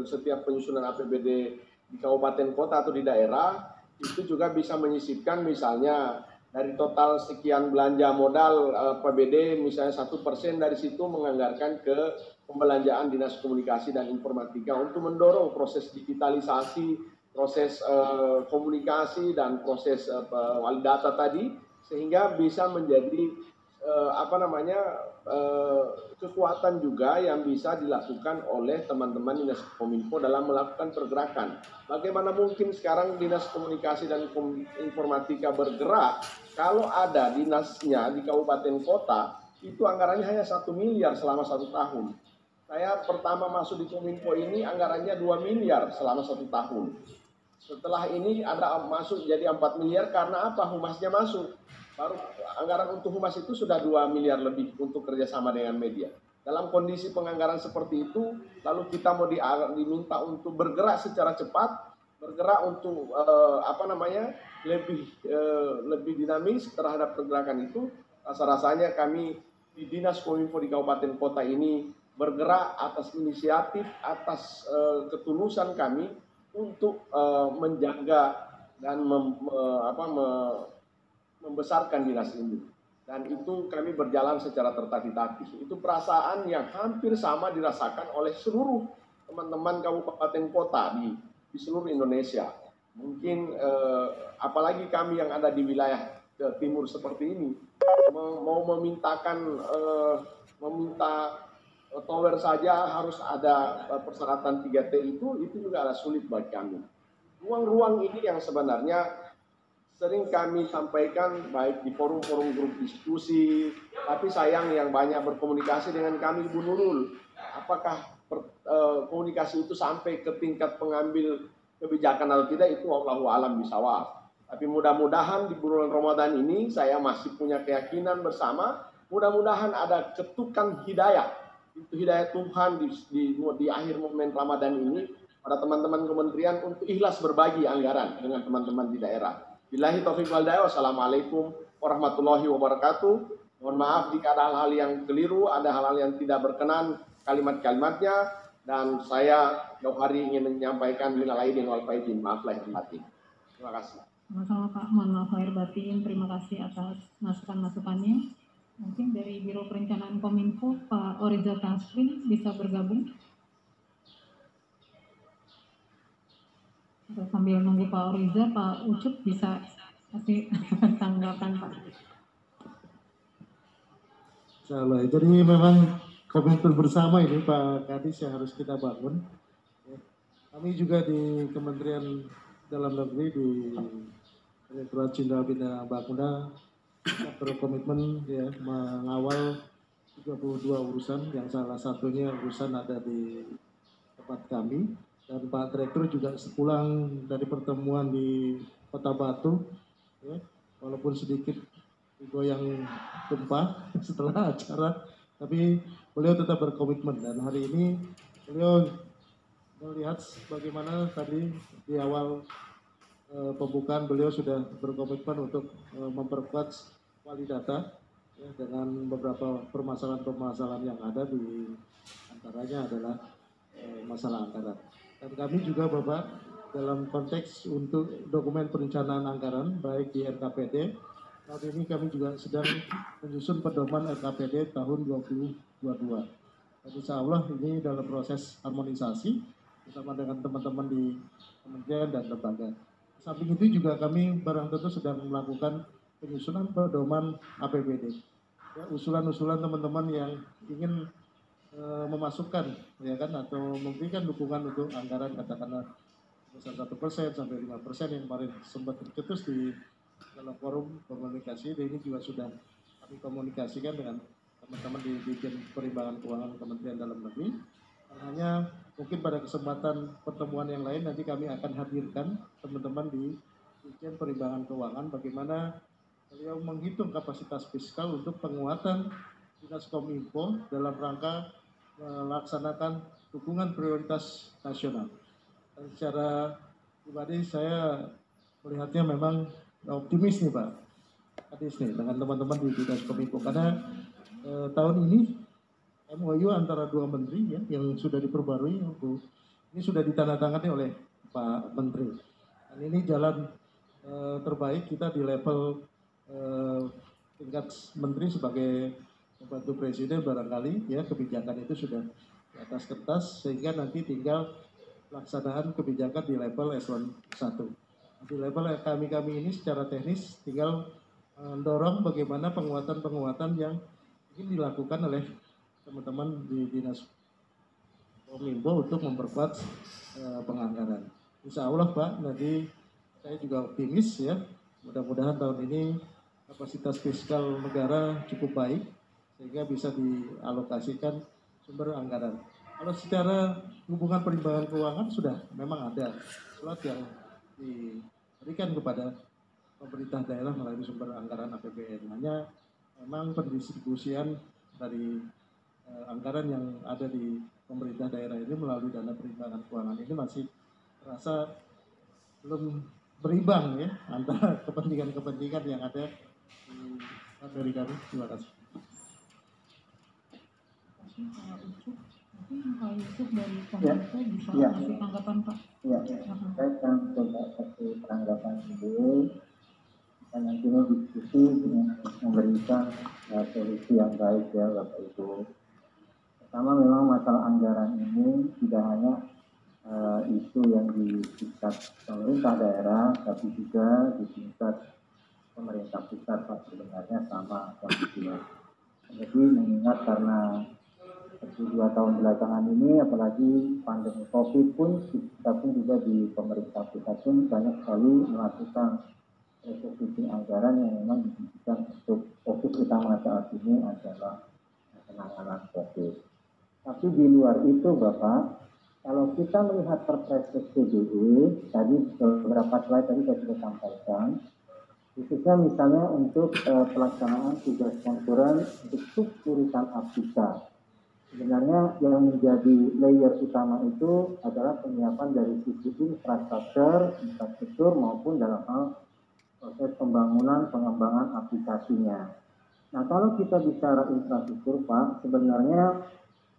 setiap penyusunan APBD di kabupaten kota atau di daerah, itu juga bisa menyisipkan misalnya dari total sekian belanja modal APBD misalnya 1% dari situ menganggarkan ke pembelanjaan Dinas Komunikasi dan Informatika untuk mendorong proses digitalisasi, proses komunikasi dan proses data tadi, sehingga bisa menjadi kekuatan juga yang bisa dilakukan oleh teman-teman Dinas Kominfo dalam melakukan pergerakan. Bagaimana mungkin sekarang Dinas Komunikasi dan Informatika bergerak kalau ada dinasnya di kabupaten kota itu anggarannya hanya 1 miliar selama 1 tahun. Saya pertama masuk di Kominfo ini anggarannya 2 miliar selama 1 tahun. Setelah ini ada masuk jadi 4 miliar karena apa? Humasnya masuk. Baru anggaran untuk humas itu sudah 2 miliar lebih untuk kerjasama dengan media. Dalam kondisi penganggaran seperti itu, lalu kita mau diminta untuk bergerak secara cepat, bergerak untuk lebih dinamis terhadap pergerakan itu. Rasa-rasanya kami di Dinas Kominfo di Kabupaten Kota ini bergerak atas inisiatif, atas ketulusan kami untuk menjaga dan membesarkan dinas ini, dan itu kami berjalan secara tertatih-tatih. Itu perasaan yang hampir sama dirasakan oleh seluruh teman-teman kabupaten kota di seluruh Indonesia. Mungkin apalagi kami yang ada di wilayah timur seperti ini mau meminta tower saja harus ada persyaratan 3T itu juga ada sulit bagi kami. Ruang-ruang ini yang sebenarnya sering kami sampaikan baik di forum-forum grup diskusi, tapi sayang yang banyak berkomunikasi dengan kami Ibu Nurul. Apakah komunikasi itu sampai ke tingkat pengambil kebijakan atau tidak, itu Allahu a'lam bishawab. Tapi mudah-mudahan di bulan Ramadan ini saya masih punya keyakinan bersama, mudah-mudahan ada ketukan hidayah. Itu hidayah Tuhan di akhir momen Ramadan ini pada teman-teman kementerian untuk ikhlas berbagi anggaran dengan teman-teman di daerah. Billahi taufiq wal hidayah. Wassalamualaikum warahmatullahi wabarakatuh. Mohon maaf jika ada hal-hal yang keliru, ada hal-hal yang tidak berkenan kalimat-kalimatnya, dan saya jauh hari ingin menyampaikan minal aidin wal faizin, maaf lahir batin. Terima kasih. Sama-sama Pak, mohon maaf lahir batin. Terima kasih atas masukan-masukannya. Mungkin dari Biro Perencanaan Kominfo, Pak Oriza Taslim bisa bergabung. Sambil nunggu Pak Oriza, Pak Ucup bisa kasih tanggapan Pak. Insyaallah. Jadi memang komitmen bersama ini Pak Kadis yang harus kita bangun. Kami juga di Kementerian Dalam Negeri di Direktorat Jenderal Bina Bangunan berkomitmen mengawal 32 urusan, yang salah satunya urusan ada di tempat kami. Dan Pak Direktur juga sepulang dari pertemuan di Kota Batu, walaupun sedikit digoyang gempa setelah acara, tapi beliau tetap berkomitmen dan hari ini beliau melihat bagaimana tadi di awal pembukaan beliau sudah berkomitmen untuk memperkuat kuali data ya, dengan beberapa permasalahan-permasalahan yang ada, di antaranya adalah masalah anggaran. Dan kami juga Bapak dalam konteks untuk dokumen perencanaan anggaran baik di RKPD, saat ini kami juga sedang menyusun pedoman RKPD tahun 2022. Dan insya Allah ini dalam proses harmonisasi bersama dengan teman-teman di kementerian dan lembaga. Samping itu juga kami barang tentu sedang melakukan penyusunan pedoman APBD. Ya, usulan-usulan teman-teman yang ingin memasukkan ya kan atau memberikan dukungan untuk anggaran katakanlah sebesar 1% sampai 5% yang kemarin sempat tercetus di dalam forum komunikasi. Dan ini juga sudah kami komunikasikan dengan teman-teman di Dirjen Perimbangan Keuangan Kementerian Dalam Negeri. Hanya mungkin pada kesempatan pertemuan yang lain nanti kami akan hadirkan teman-teman di Dirjen Perimbangan Keuangan bagaimana beliau menghitung kapasitas fiskal untuk penguatan Dinas Kominfo dalam rangka melaksanakan dukungan prioritas nasional. Dan secara pribadi saya melihatnya memang optimis nih Pak Kadis nih dengan teman-teman di Dinas Kominfo karena tahun ini MOU antara dua menteri ya yang sudah diperbarui ini sudah ditandatangani oleh Pak Menteri. Dan ini jalan terbaik kita di level tingkat menteri sebagai pembantu presiden barangkali ya kebijakan itu sudah di atas kertas sehingga nanti tinggal pelaksanaan kebijakan di level eselon 1. Di level kami ini secara teknis tinggal mendorong bagaimana penguatan-penguatan yang ingin dilakukan oleh teman-teman di Dinas Kominfo untuk memperkuat penganggaran. Insya Allah Pak, nanti saya juga optimis ya, mudah-mudahan tahun ini kapasitas fiskal negara cukup baik sehingga bisa dialokasikan sumber anggaran. Kalau secara hubungan perimbangan keuangan sudah memang ada slot yang diberikan kepada pemerintah daerah melalui sumber anggaran APBN. Hanya memang pendistribusian dari anggaran yang ada di pemerintah daerah ini melalui dana perimbangan keuangan ini masih terasa belum berimbang ya antara kepentingan-kepentingan yang ada dari kami. Terima kasih. Mungkin Pak Yusuf dari Kominfo bisa kasih tanggapan Pak. Ya, saya akan coba kasih tanggapan dulu. Dan nantinya diskusi dengan memberikan solusi yang baik ya Bapak Ibu. Pertama memang masalah anggaran ini tidak hanya isu yang di tingkat pemerintah daerah, tapi juga di tingkat pemerintah pusat Pak, sebenarnya sama kondisinya. Jadi mengingat karena 2 tahun belakangan ini, apalagi pandemi COVID pun, kita pun juga di pemerintah pusat pun banyak sekali melakukan eksekusi anggaran yang memang ditujukan untuk fokus utama saat ini adalah penanganan COVID. Tapi di luar itu Bapak, kalau kita melihat Perpres PDB, tadi beberapa slide tadi saya sudah sampaikan, khususnya misalnya untuk pelaksanaan tugas konkuren untuk urusan apika. Sebenarnya yang menjadi layer utama itu adalah penyiapan dari sisi infrastruktur maupun dalam hal proses pembangunan, pengembangan aplikasinya. Nah, kalau kita bicara infrastruktur, Pak, sebenarnya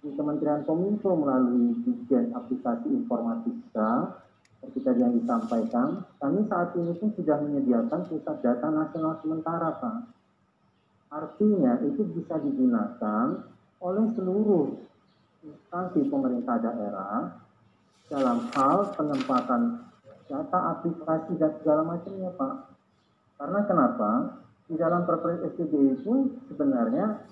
di Kementerian Kominfo melalui Dirjen Aplikasi Informatika, seperti tadi yang disampaikan, kami saat ini pun sudah menyediakan pusat data nasional sementara, Pak. Artinya itu bisa digunakan oleh seluruh instansi pemerintah daerah dalam hal penempatan data aplikasi dan segala macamnya, Pak. Karena kenapa? Di dalam Perpres SDG itu sebenarnya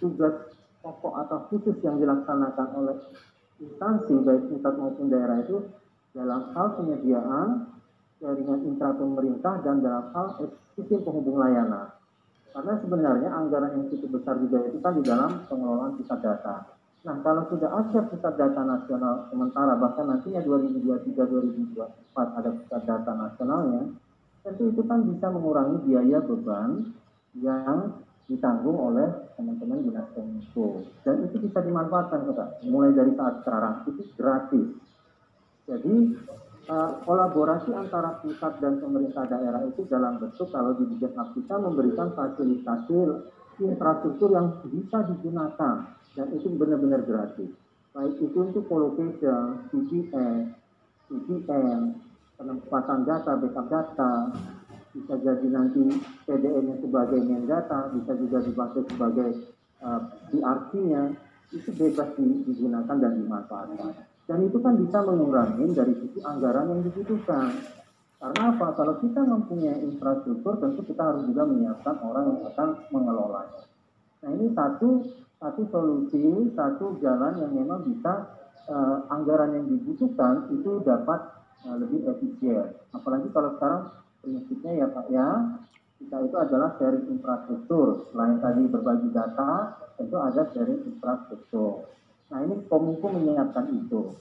tugas pokok atau khusus yang dilaksanakan oleh instansi baik pusat maupun daerah itu dalam hal penyediaan jaringan intra pemerintah dan dalam hal sistem penghubung layanan. Karena sebenarnya anggaran yang cukup besar juga itu kan di dalam pengelolaan pusat data. Nah, kalau sudah ada pusat data nasional sementara bahkan nantinya 2023-2024 ada pusat data nasionalnya, tentu itu kan bisa mengurangi biaya beban yang ditanggung oleh teman-teman dinas kominfo, dan itu bisa dimanfaatkan Pak. Mulai dari saat sekarang itu gratis. Jadi kolaborasi antara pusat dan pemerintah daerah itu dalam bentuk kalau di Dijen Aptika memberikan fasilitasi infrastruktur yang bisa digunakan dan itu benar-benar gratis. Baik itu untuk colocation, VPN, penempatan data, backup data, bisa jadi nanti PDM-nya sebagai main data, bisa juga dipakai sebagai DRC-nya, itu bebas digunakan dan dimanfaatkan. Dan itu kan bisa mengurangi dari sisi anggaran yang dibutuhkan. Karena apa? Kalau kita mempunyai infrastruktur, tentu kita harus juga menyiapkan orang yang akan mengelolanya. Nah ini satu solusi, satu jalan yang memang bisa anggaran yang dibutuhkan itu dapat lebih efisien. Apalagi kalau sekarang prinsipnya ya Pak ya, kita itu adalah sharing infrastruktur. Selain tadi berbagi data, tentu ada sharing infrastruktur. Nah ini Kominfo menyiapkan itu.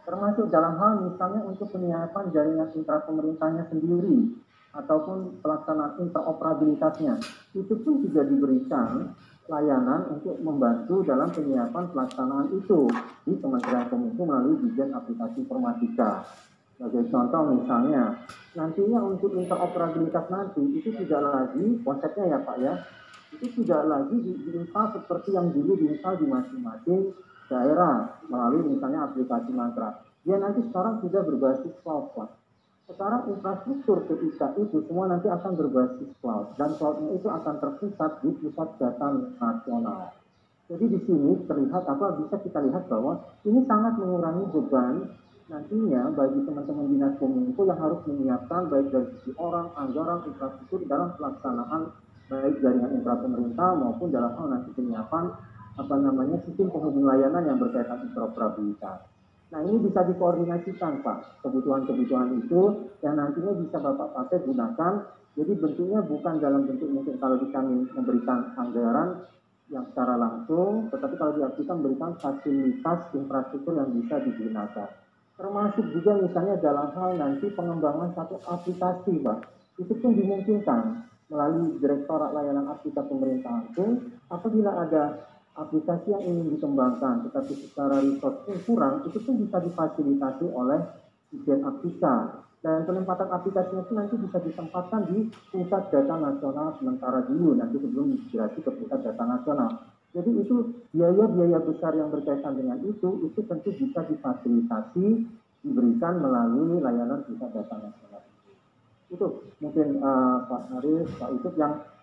Termasuk dalam hal misalnya untuk penyiapan jaringan intra pemerintahnya sendiri ataupun pelaksanaan interoperabilitasnya, itu pun juga diberikan layanan untuk membantu dalam penyiapan pelaksanaan itu di Kementerian Kominfo melalui Dijen Aplikasi Informatika. Sebagai contoh misalnya, nantinya untuk interoperabilitas nanti itu tidak lagi konsepnya ya Pak ya, itu tidak lagi diinstal seperti yang dulu diinstal di masing-masing daerah melalui misalnya aplikasi Mantra. Dia nanti sekarang sudah berbasis cloud Pak. Sekarang infrastruktur TIK itu semua nanti akan berbasis cloud dan cloudnya itu akan terpusat di pusat data nasional. Jadi di sini terlihat bisa kita lihat bahwa ini sangat mengurangi beban nantinya bagi teman-teman dinas kominfo yang harus menyiapkan baik dari sisi orang, anggaran, infrastruktur dalam pelaksanaan baik jaringan intra pemerintah maupun dalam hal nanti penyiapan sistem penghubung layanan yang berkaitan interoperabilitas. Nah ini bisa dikoordinasikan Pak, kebutuhan-kebutuhan itu yang nantinya bisa Bapak pakai gunakan. Jadi bentuknya bukan dalam bentuk mungkin kalau kami memberikan anggaran yang secara langsung, tetapi kalau diartikan memberikan fasilitas infrastruktur yang bisa digunakan. Termasuk juga misalnya dalam hal nanti pengembangan satu aplikasi Pak, itu pun dimungkinkan melalui Direktorat Layanan Aplikasi Pemerintahan pun apabila ada aplikasi yang ingin dikembangkan tetapi secara resource kurang, itu pun bisa difasilitasi oleh Dijen Aptika dan penempatan aplikasinya itu nanti bisa ditempatkan di pusat data nasional sementara dulu nanti sebelum migrasi ke pusat data nasional. Jadi itu biaya-biaya besar yang berkaitan dengan itu tentu bisa difasilitasi diberikan melalui layanan pusat data nasional. Itu mungkin Pak Haris, Pak Yusuf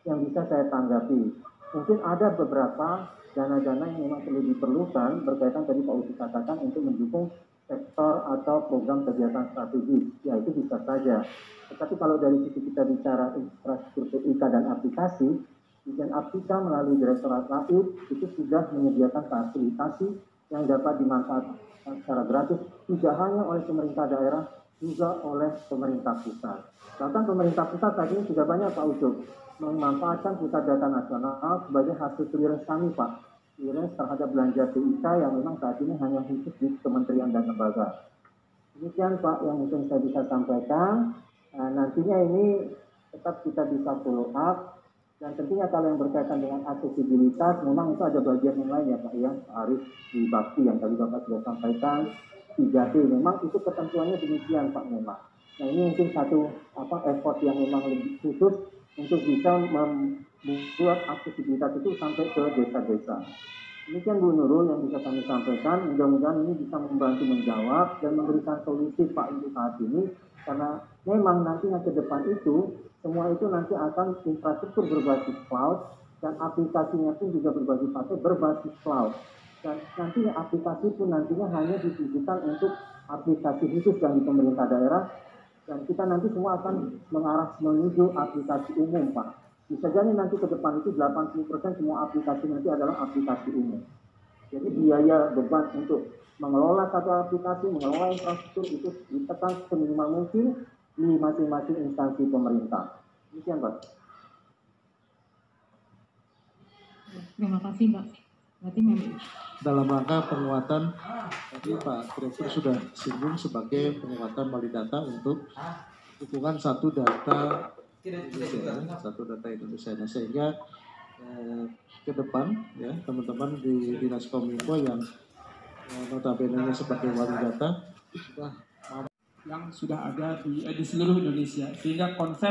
yang bisa saya tanggapi. Mungkin ada beberapa dana-dana yang memang perlu diperlukan berkaitan tadi Pak Yusuf katakan untuk mendukung sektor atau program kegiatan strategis, ya itu bisa saja. Tetapi kalau dari sisi kita bicara infrastruktur TIK dan aplikasi, Dijen Aptika melalui Direktorat Laut itu sudah menyediakan fasilitasi yang dapat dimanfaatkan secara gratis, tidak hanya oleh pemerintah daerah, juga oleh pemerintah pusat. Bahkan pemerintah pusat tadi sudah banyak Pak Ucup memanfaatkan pusat data nasional sebagai hasil clearance kami Pak. Clearance terhadap belanja TIK yang memang saat ini hanya khusus di kementerian dan lembaga. Demikian Pak yang mungkin saya bisa sampaikan. Nantinya ini tetap kita bisa follow up. Dan tentunya kalau yang berkaitan dengan aksesibilitas, memang itu ada bagian yang lain ya Pak ya, harus di bakti yang tadi Bapak sudah sampaikan, 3T, memang itu ketentuannya demikian Pak memang. Nah ini mungkin satu effort yang memang lebih khusus untuk bisa membuat aksesibilitas itu sampai ke desa-desa. Demikian Bu Nurul yang bisa kami sampaikan, mudah-mudahan ini bisa membantu menjawab dan memberikan solusi Pak untuk saat ini, karena memang nantinya ke depan itu, semua itu nanti akan infrastruktur berbasis cloud, dan aplikasinya pun juga berbasis cloud. Dan nantinya aplikasi pun nantinya hanya ditujukan untuk aplikasi khusus yang di pemerintah daerah, dan kita nanti semua akan mengarah menuju aplikasi umum Pak. Bisa jadi nanti ke depan itu 80% semua aplikasi nanti adalah aplikasi umum. Jadi biaya beban untuk mengelola satu aplikasi, mengelola infrastruktur itu ditekan seminimal mungkin di masing-masing instansi pemerintah. Demikian Pak. Terima kasih Mbak. Berarti memang dalam rangka penguatan tadi Pak Direktur sudah singgung sebagai penguatan validata untuk dukungan satu data Indonesia, satu data Indonesia. Nah, sehingga ke depan ya teman-teman di Dinas Kominfo yang notabene sebagai wali data yang sudah ada di seluruh Indonesia, sehingga konsep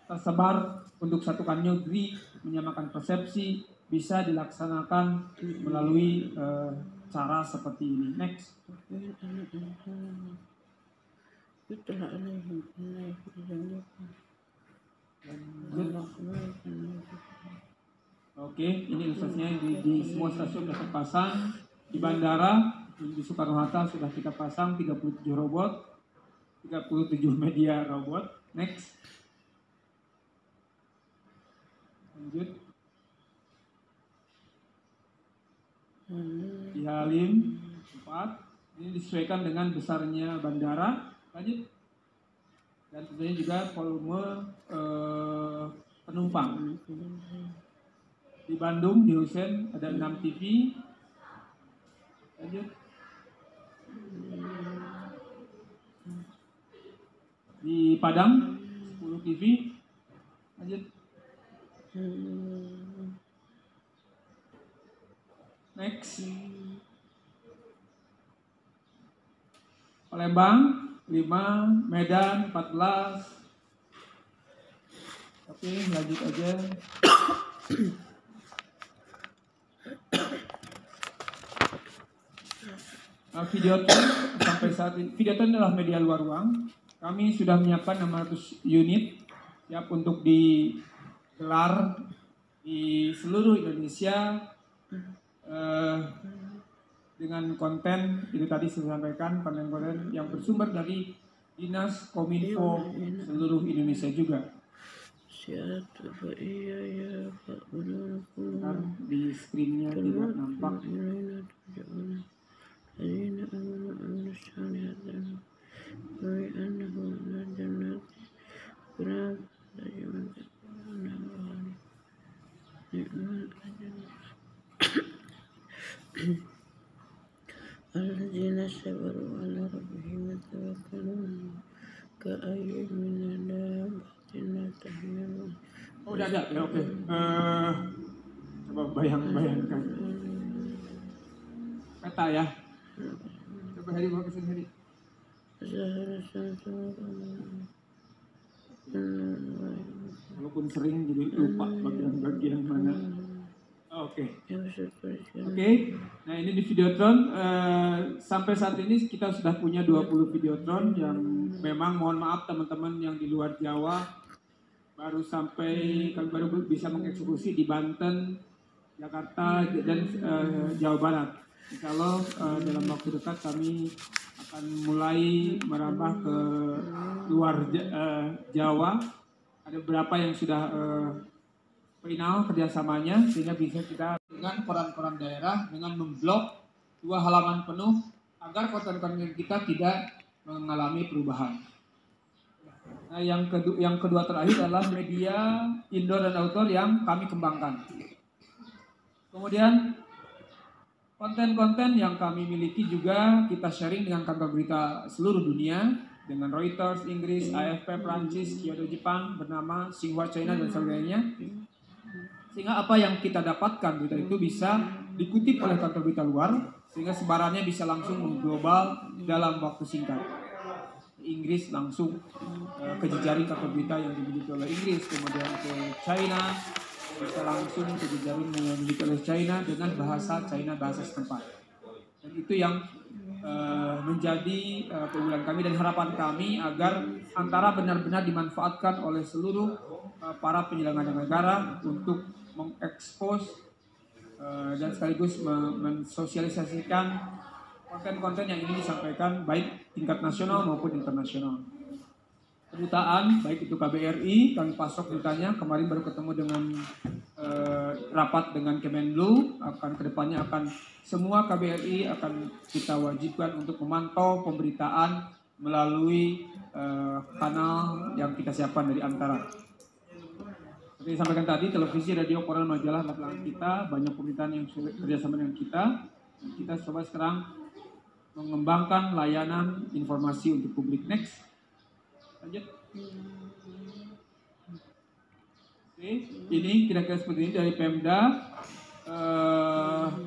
tersebar untuk satukan negeri, menyamakan persepsi bisa dilaksanakan melalui cara seperti ini. Next. Oke, ini ilustrasinya di semua stasiun sudah terpasang. Di bandara, di Soekarno-Hatta sudah kita pasang 37 robot, 37 media robot. Next. Lanjut. Di Halim 4, ini disesuaikan dengan besarnya bandara. Lanjut. Dan tentunya juga volume penumpang. Di Bandung, di Husein ada 6 TV. Lanjut. Di Padang 10 TV. Lanjut. Next. Palembang 5, Medan 14. Oke, lanjut aja. Videoton sampai saat ini, Videoton adalah media luar ruang. Kami sudah menyiapkan 600 unit siap untuk digelar di seluruh Indonesia dengan konten itu tadi saya sampaikan, konten-konten yang bersumber dari Dinas Kominfo seluruh Indonesia juga. Di screen-nya tidak nampak. Alladzina sabaru ala rabbihim yatawakkalun ka'ayyin min dabbatin la tahmilu. Oh, udah ada. Ya, oke. Coba bayangkan. Peta ya. Coba Heri bawa ke sini Heri. Walaupun sering jadi lupa bagian-bagian mana. Oke. Nah ini di Videotron sampai saat ini kita sudah punya 20 Videotron yang memang mohon maaf teman-teman yang di luar Jawa baru bisa mengeksekusi di Banten, Jakarta dan Jawa Barat. Insya Allah dalam waktu dekat kami akan mulai merambah ke luar Jawa. Ada beberapa yang sudah final kerjasamanya sehingga bisa kita dengan koran-koran daerah dengan memblok 2 halaman penuh agar konten-konten kita tidak mengalami perubahan. Nah, yang kedua terakhir adalah media indoor dan outdoor yang kami kembangkan. Kemudian konten-konten yang kami miliki juga kita sharing dengan kantor berita seluruh dunia dengan Reuters, Inggris, AFP, Prancis, Kyodo Jepang bernama Xinhua China dan sebagainya. Sehingga apa yang kita dapatkan berita itu bisa dikutip oleh kantor berita luar sehingga sebarannya bisa langsung mengglobal dalam waktu singkat. Inggris langsung ke jejaring kantor berita yang dimiliki oleh Inggris, kemudian ke China bisa langsung ke jejaring yang dimiliki oleh China dengan bahasa China, bahasa setempat. Dan itu yang menjadi keunggulan kami dan harapan kami agar antara benar-benar dimanfaatkan oleh seluruh para penyelenggara negara untuk mengekspos dan sekaligus mensosialisasikan konten-konten yang ingin disampaikan baik tingkat nasional maupun internasional. Kedutaan, baik itu KBRI, kami pasok dutanya, kemarin baru ketemu dengan rapat dengan Kemenlu, kedepannya akan semua KBRI akan kita wajibkan untuk memantau pemberitaan melalui kanal yang kita siapkan dari Antara. Seperti disampaikan tadi, televisi, radio, koran, majalah, belakang kita, banyak pemberitaan yang sulit kerjasama dengan kita. Kita coba sekarang mengembangkan layanan informasi untuk publik. Next. Lanjut. Oke, ini kira-kira seperti ini dari Pemda.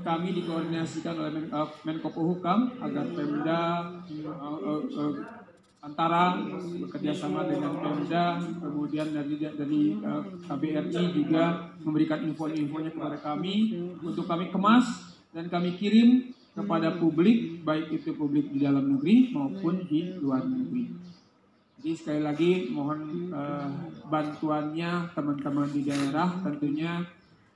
Kami dikoordinasikan oleh Menko Polhukam agar Pemda antara bekerja sama dengan Pemda, kemudian dari KBRI juga memberikan info-infonya kepada kami untuk kami kemas dan kami kirim kepada publik, baik itu publik di dalam negeri maupun di luar negeri. Jadi sekali lagi mohon bantuannya teman-teman di daerah, tentunya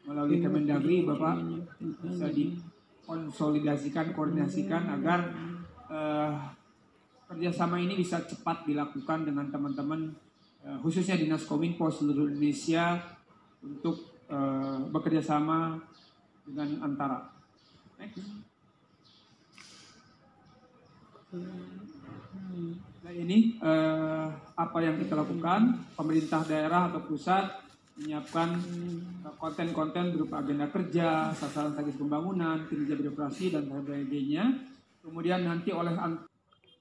melalui Kemendagri Bapak bisa dikonsolidasikan, koordinasikan agar kerjasama ini bisa cepat dilakukan dengan teman-teman khususnya Dinas Kominfo seluruh Indonesia untuk bekerja sama dengan Antara. Next. Nah ini apa yang kita lakukan, pemerintah daerah atau pusat menyiapkan konten-konten berupa agenda kerja, sasaran strategis pembangunan, kinerja birokrasi dan sebagainya. Kemudian nanti oleh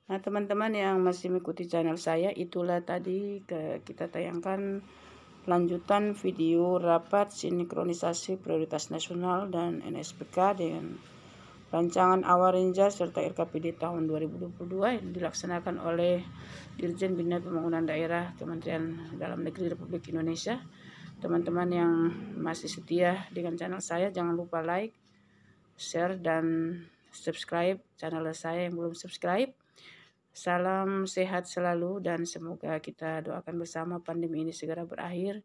Nah, teman-teman yang masih mengikuti channel saya, itulah tadi kita tayangkan lanjutan video rapat sinkronisasi prioritas nasional dan NSPK dengan rancangan Awarenja serta RKPD tahun 2022 yang dilaksanakan oleh Dirjen Bina Pembangunan Daerah Kementerian Dalam Negeri Republik Indonesia. Teman-teman yang masih setia dengan channel saya, jangan lupa like, share, dan subscribe channel saya yang belum subscribe. Salam sehat selalu dan semoga kita doakan bersama pandemi ini segera berakhir.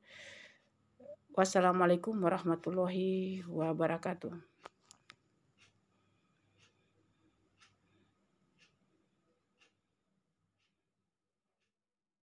Wassalamualaikum warahmatullahi wabarakatuh.